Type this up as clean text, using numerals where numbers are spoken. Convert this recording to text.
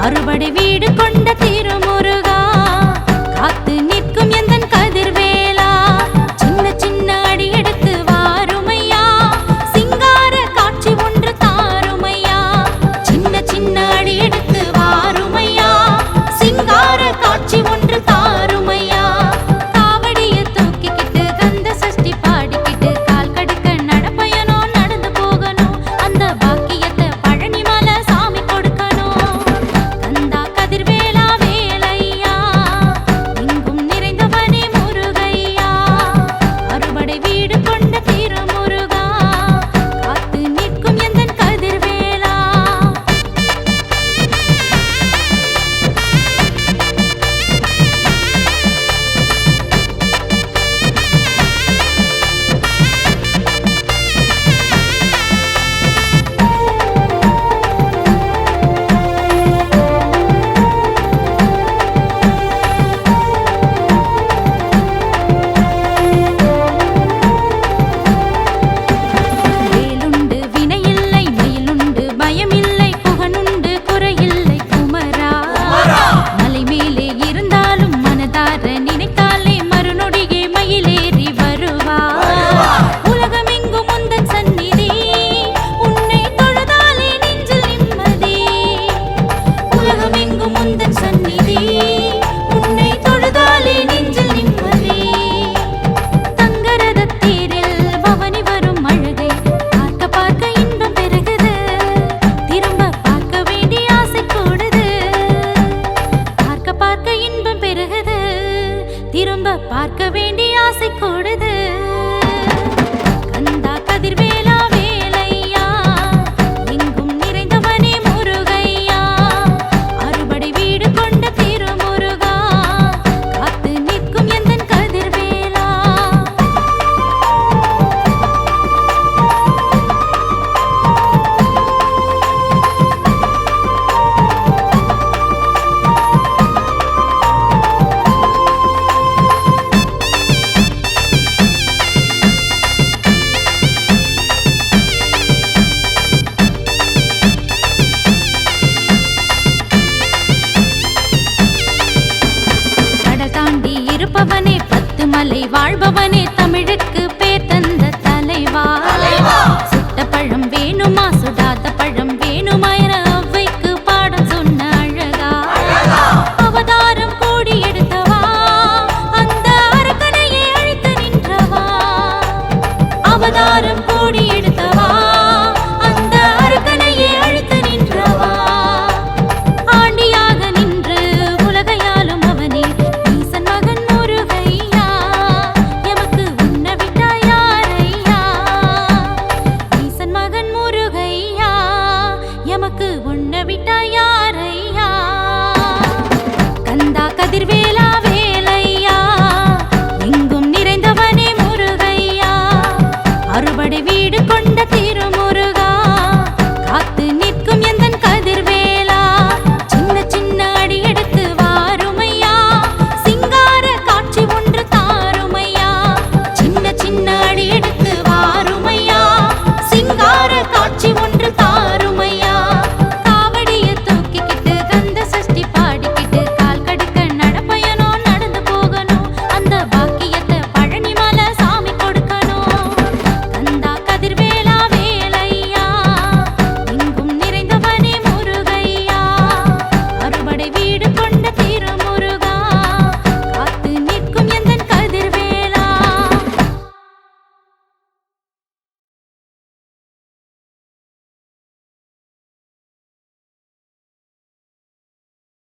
அறுபடை வீடு கொண்ட திருமுருகா காத்து நிற்கும் எந்தன் கதிர்வேலா சின்ன சின்ன அடி எடுத்து வாருமையா சிங்கார காட்சி ஒன்று தாருமையா சின்ன சின்ன அடி எடுத்து வாருமையா சிங்கார காட்சி ஒன்று தாருமையா காவடிய தூக்கிக்கிட்டு கந்த சஷ்டி பாடிக்கிட்டு கால் கடுக்க நடப்பயனோ நடந்து போகணும் அந்த பாக்கியத்தை பழனி மலை சாமி கொடுக்கணும் கந்தா கதிர்வேலா வேலையா எங்கும் நிறைந்தவனே முருகையா அறுபடை வீடு கொண்ட திருமுருகா காத்து நிற்கும் எந்தன் கதிர்வேலா வேலுண்டு வினையில்லை மயிலுண்டு பயமில்லை புகனுண்டு குறையில்லை குமரா மலை மேலே இருந்தாலும் மனதார நினைத்தாலே மறுநொடியே மயிலேறி வருவா உலகமெங்கும் உந்தன் சந்நிதி உன்னை தொழுதாலே நெஞ்சில் நிம்மதி உலகமெங்கும் உந்தன் சந்நிதி உன்னை தொழுதாலே நெஞ்சில் நிம்மதி தங்கரதத் தேரில் பவனி வரும் அழகை பார்க்க பார்க்க இன்பம் பெருகுது திரும்ப பார்க்க வேண்டிய ஆசை கூடுது பார்க்க பார்க்க இன்பம் பெருகுது திரும்ப பார்க்க வேண்டிய ஆசை கூடுது கந்தா கதிர்வேலா வேலையா எங்கும் நிறைந்தவனே முருகையா அறுபடை வீடு கொண்ட திருமுருகா காத்து நிற்கும் எந்தன் கதிர்வேலா கடல் தாண்டி இருப்பவனே பத்து மலை வாழ்பவனே தமிழுக்கு